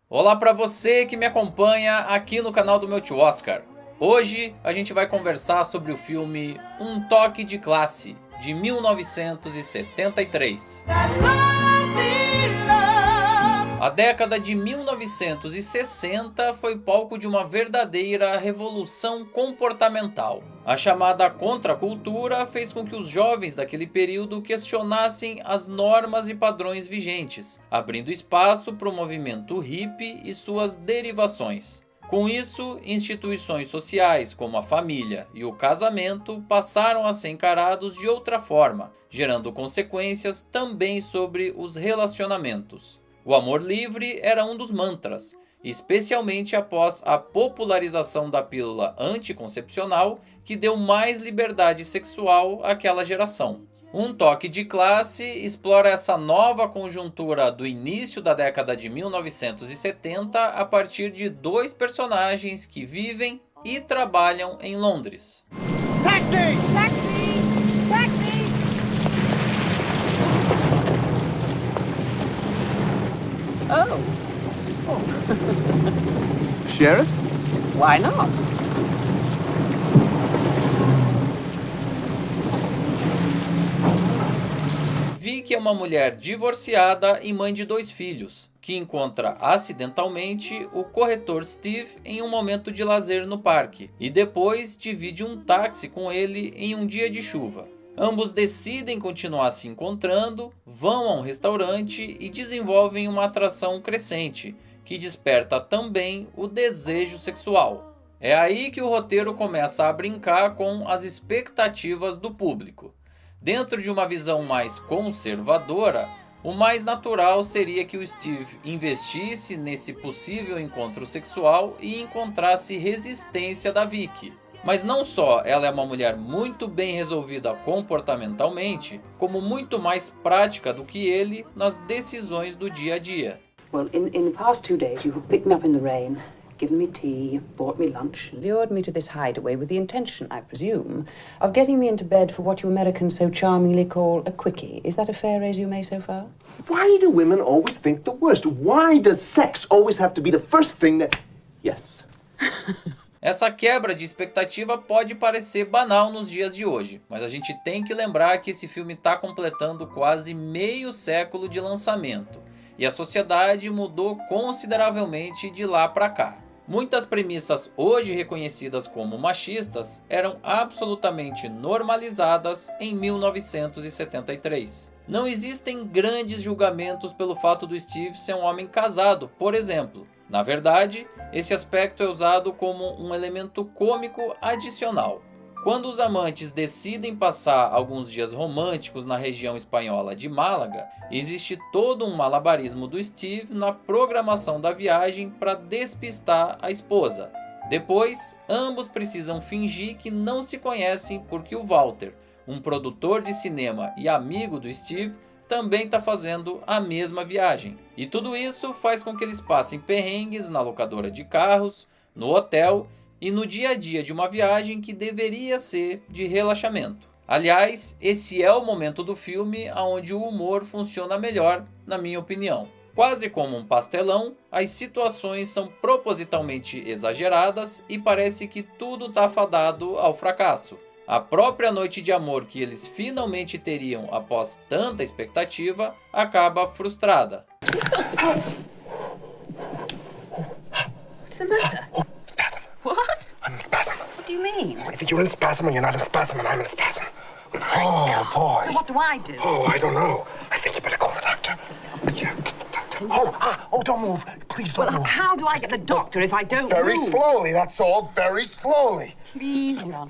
Olá para você que me acompanha aqui no canal do meu tio Oscar. Hoje a gente vai conversar sobre o filme Um Toque de Classe, de 1973. A década de 1960 foi palco de uma verdadeira revolução comportamental. A chamada contracultura fez com que os jovens daquele período questionassem as normas e padrões vigentes, abrindo espaço para o movimento hippie e suas derivações. Com isso, instituições sociais como a família e o casamento passaram a ser encarados de outra forma, gerando consequências também sobre os relacionamentos. O amor livre era um dos mantras, especialmente após a popularização da pílula anticoncepcional, que deu mais liberdade sexual àquela geração. Um Toque de Classe explora essa nova conjuntura do início da década de 1970 a partir de dois personagens que vivem e trabalham em Londres. Taxi! Taxi! Taxi! Oh. Sheriff? Why not? Vicky é uma mulher divorciada e mãe de dois filhos, que encontra acidentalmente o corretor Steve em um momento de lazer no parque, e depois divide um táxi com ele em um dia de chuva. Ambos decidem continuar se encontrando, vão a um restaurante e desenvolvem uma atração crescente, que desperta também o desejo sexual. É aí que o roteiro começa a brincar com as expectativas do público. Dentro de uma visão mais conservadora, o mais natural seria que o Steve investisse nesse possível encontro sexual e encontrasse resistência da Vicky. Mas não só ela é uma mulher muito bem resolvida comportamentalmente, como muito mais prática do que ele nas decisões do dia a dia. Well, in the past 2 days, you have picked me up in the rain, given me tea, bought me lunch, lured me to this hideaway with the intention, I presume, of getting me into bed for what you Americans so charmingly call a quickie. Is that a fair resume so far? Why do women always think the worst? Why does sex always have to be the first thing that... Yes. Essa quebra de expectativa pode parecer banal nos dias de hoje, mas a gente tem que lembrar que esse filme está completando quase meio século de lançamento, e a sociedade mudou consideravelmente de lá para cá. Muitas premissas hoje reconhecidas como machistas eram absolutamente normalizadas em 1973. Não existem grandes julgamentos pelo fato do Steve ser um homem casado, por exemplo. Na verdade, esse aspecto é usado como um elemento cômico adicional. Quando os amantes decidem passar alguns dias românticos na região espanhola de Málaga, existe todo um malabarismo do Steve na programação da viagem para despistar a esposa. Depois, ambos precisam fingir que não se conhecem porque o Walter, um produtor de cinema e amigo do Steve, também está fazendo a mesma viagem. E tudo isso faz com que eles passem perrengues na locadora de carros, no hotel e no dia a dia de uma viagem que deveria ser de relaxamento. Aliás, esse é o momento do filme onde o humor funciona melhor, na minha opinião. Quase como um pastelão, as situações são propositalmente exageradas e parece que tudo está fadado ao fracasso. A própria noite de amor que eles finalmente teriam após tanta expectativa acaba frustrada. What's the matter? Spasm. What? I'm in spasm. What do you mean? I think you're in spasm and you're not in spasm and I'm in spasm. Oh, boy. What do I do? Oh, I don't know. I think you better call the doctor. Yeah, get the doctor. Don't move. Please don't Well, move. how do I get the doctor if I don't Very move? slowly, that's all. Very slowly. Please, hold on.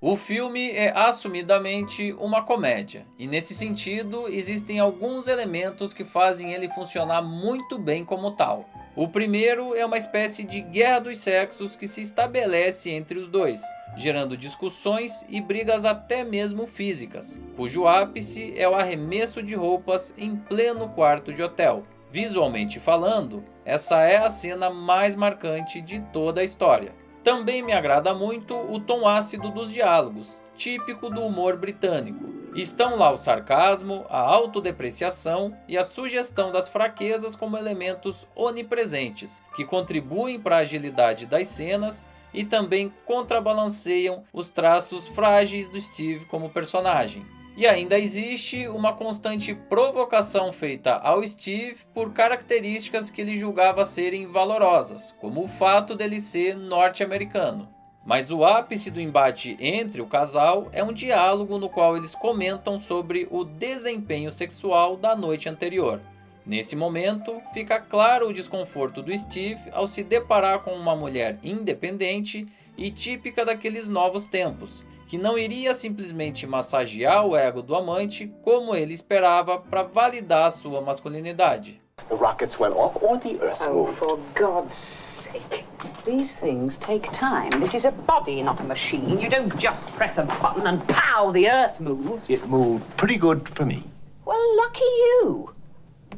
O filme é assumidamente uma comédia, e nesse sentido existem alguns elementos que fazem ele funcionar muito bem como tal. O primeiro é uma espécie de guerra dos sexos que se estabelece entre os dois, gerando discussões e brigas até mesmo físicas, cujo ápice é o arremesso de roupas em pleno quarto de hotel. Visualmente falando, essa é a cena mais marcante de toda a história. Também me agrada muito o tom ácido dos diálogos, típico do humor britânico. Estão lá o sarcasmo, a autodepreciação e a sugestão das fraquezas como elementos onipresentes, que contribuem para a agilidade das cenas e também contrabalanceiam os traços frágeis do Steve como personagem. E ainda existe uma constante provocação feita ao Steve por características que ele julgava serem valorosas, como o fato dele ser norte-americano. Mas o ápice do embate entre o casal é um diálogo no qual eles comentam sobre o desempenho sexual da noite anterior. Nesse momento, fica claro o desconforto do Steve ao se deparar com uma mulher independente e típica daqueles novos tempos, que não iria simplesmente massagear o ego do amante como ele esperava para validar sua masculinidade. The rockets went off or the Earth Oh, moved. for God's sake. These things take time. This is a body, not a machine. You don't just press a button and pow, the Earth moves. It moved pretty good for me. Well, lucky you. My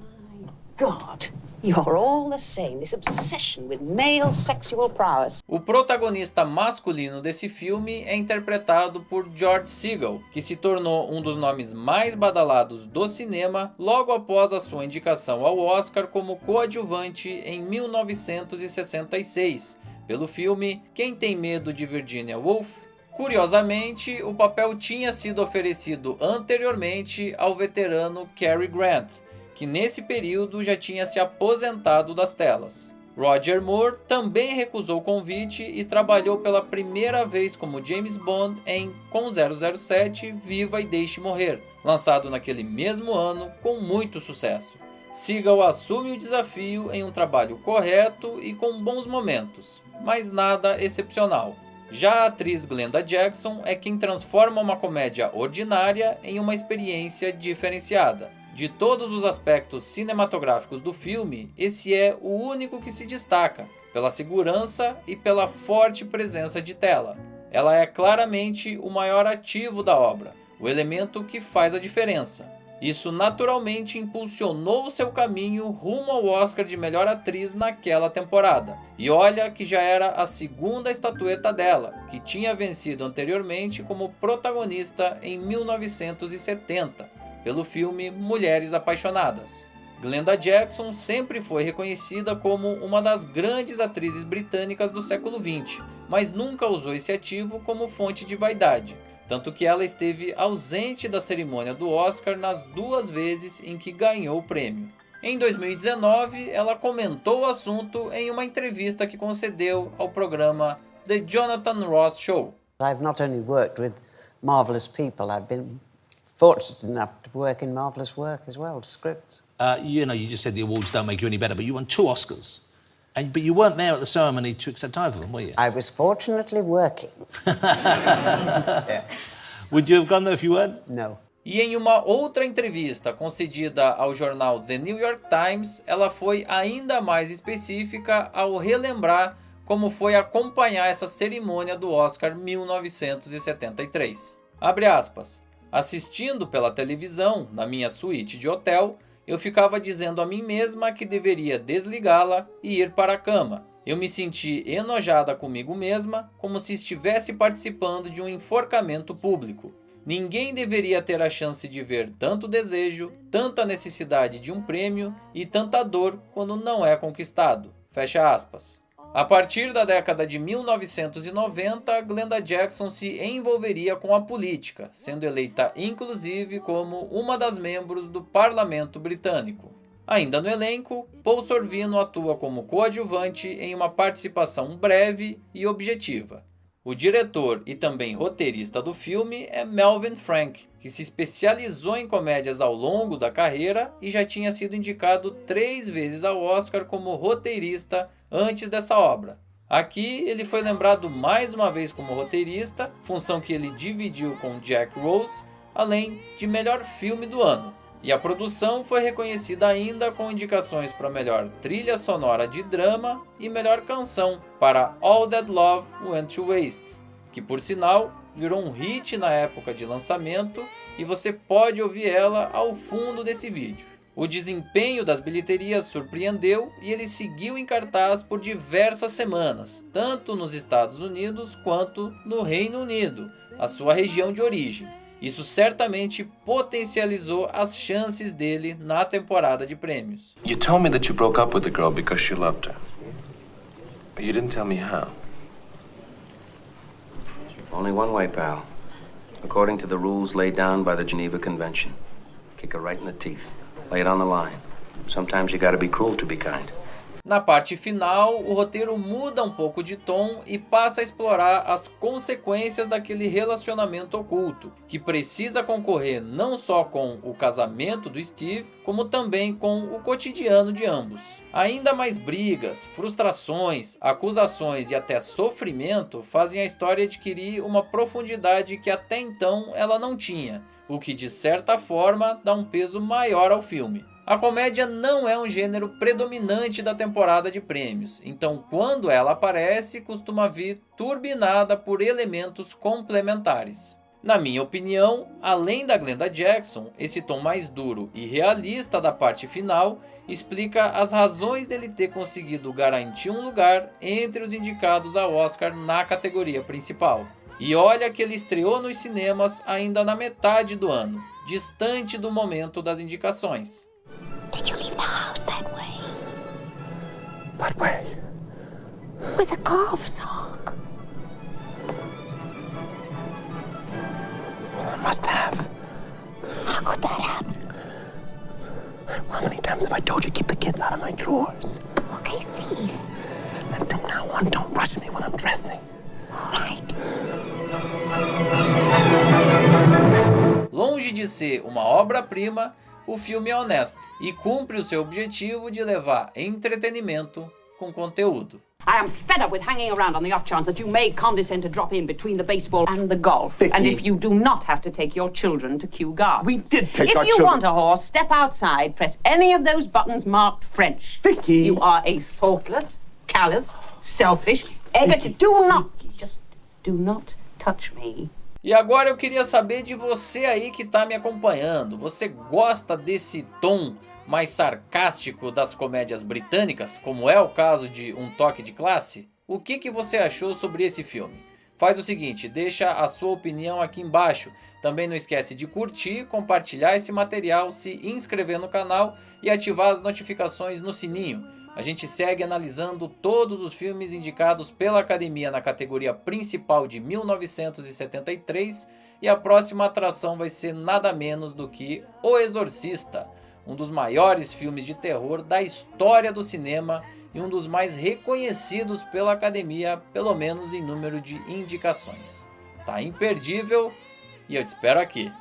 God, you're all the same. This obsession with male sexual prowess. O protagonista masculino desse filme é interpretado por George Segal, que se tornou um dos nomes mais badalados do cinema logo após a sua indicação ao Oscar como coadjuvante em 1966, pelo filme Quem Tem Medo de Virginia Woolf. Curiosamente, o papel tinha sido oferecido anteriormente ao veterano Cary Grant, que nesse período já tinha se aposentado das telas. Roger Moore também recusou o convite e trabalhou pela primeira vez como James Bond em Com 007 Viva e Deixe Morrer, lançado naquele mesmo ano com muito sucesso. Segal assume o desafio em um trabalho correto e com bons momentos, mas nada excepcional. Já a atriz Glenda Jackson é quem transforma uma comédia ordinária em uma experiência diferenciada. De todos os aspectos cinematográficos do filme, esse é o único que se destaca, pela segurança e pela forte presença de tela. Ela é claramente o maior ativo da obra, o elemento que faz a diferença. Isso naturalmente impulsionou seu caminho rumo ao Oscar de melhor atriz naquela temporada. E olha que já era a segunda estatueta dela, que tinha vencido anteriormente como protagonista em 1970. Pelo filme Mulheres Apaixonadas. Glenda Jackson sempre foi reconhecida como uma das grandes atrizes britânicas do século XX, mas nunca usou esse ativo como fonte de vaidade, tanto que ela esteve ausente da cerimônia do Oscar nas 2 vezes em que ganhou o prêmio. Em 2019, ela comentou o assunto em uma entrevista que concedeu ao programa The Jonathan Ross Show. I've not only worked with marvelous people, I've been fortunate enough to work in marvellous work as well, scripts. You just said the awards don't make you any better, but you won 2 Oscars. But you weren't there at the ceremony to accept either of them, were you? I was fortunately working. Would you have gone there if you weren't? No. E em uma outra entrevista concedida ao jornal The New York Times, ela foi ainda mais específica ao relembrar como foi acompanhar essa cerimônia do Oscar 1973. Abre aspas. Assistindo pela televisão, na minha suíte de hotel, eu ficava dizendo a mim mesma que deveria desligá-la e ir para a cama. Eu me senti enojada comigo mesma, como se estivesse participando de um enforcamento público. Ninguém deveria ter a chance de ver tanto desejo, tanta necessidade de um prêmio e tanta dor quando não é conquistado. Fecha aspas. A partir da década de 1990, Glenda Jackson se envolveria com a política, sendo eleita inclusive como uma das membros do parlamento britânico. Ainda no elenco, Paul Sorvino atua como coadjuvante em uma participação breve e objetiva. O diretor e também roteirista do filme é Melvin Frank, que se especializou em comédias ao longo da carreira e já tinha sido indicado 3 vezes ao Oscar como roteirista antes dessa obra. Aqui ele foi lembrado mais uma vez como roteirista, função que ele dividiu com Jack Rose, além de melhor filme do ano. E a produção foi reconhecida ainda com indicações para melhor trilha sonora de drama e melhor canção para All That Love Went to Waste, que por sinal virou um hit na época de lançamento e você pode ouvir ela ao fundo desse vídeo. O desempenho das bilheterias surpreendeu e ele seguiu em cartaz por diversas semanas, tanto nos Estados Unidos quanto no Reino Unido, a sua região de origem. Isso certamente potencializou as chances dele na temporada de prêmios. You told me that you broke up with the girl because she loved her. But you didn't tell me how. Only one way, pal. According to the rules laid down by the Geneva Convention. Kick her right in the teeth. Lay it on the line. Sometimes you gotta be cruel to be kind. Na parte final, o roteiro muda um pouco de tom e passa a explorar as consequências daquele relacionamento oculto, que precisa concorrer não só com o casamento do Steve, como também com o cotidiano de ambos. Ainda mais brigas, frustrações, acusações e até sofrimento fazem a história adquirir uma profundidade que até então ela não tinha, o que de certa forma dá um peso maior ao filme. A comédia não é um gênero predominante da temporada de prêmios, então quando ela aparece, costuma vir turbinada por elementos complementares. Na minha opinião, além da Glenda Jackson, esse tom mais duro e realista da parte final explica as razões dele ter conseguido garantir um lugar entre os indicados ao Oscar na categoria principal. E olha que ele estreou nos cinemas ainda na metade do ano, distante do momento das indicações. Did you leave the house that way? What way? With a golf sock. Well, I must have. How could that happen? How many times have I told you keep the kids out of my drawers? Okay, Steve. And from now on, don't rush me when I'm dressing. All right. Longe de ser uma obra-prima, o filme é honesto e cumpre o seu objetivo de levar entretenimento com conteúdo. I am fed up with hanging around on the off chance that you may condescend to drop in between the baseball and the golf. Vicky. And if you do not have to take your children to Kew Gardens. We did take our If you children. want a horse, step outside, press any of those buttons marked French. Vicky. You are a thoughtless, callous, selfish, egotistic. Just do not touch me. E agora eu queria saber de você aí que está me acompanhando. Você gosta desse tom mais sarcástico das comédias britânicas, como é o caso de Um Toque de Classe? O que você achou sobre esse filme? Faz o seguinte, deixa a sua opinião aqui embaixo. Também não esquece de curtir, compartilhar esse material, se inscrever no canal e ativar as notificações no sininho. A gente segue analisando todos os filmes indicados pela Academia na categoria principal de 1973 e a próxima atração vai ser nada menos do que O Exorcista, um dos maiores filmes de terror da história do cinema e um dos mais reconhecidos pela Academia, pelo menos em número de indicações. Tá imperdível e eu te espero aqui.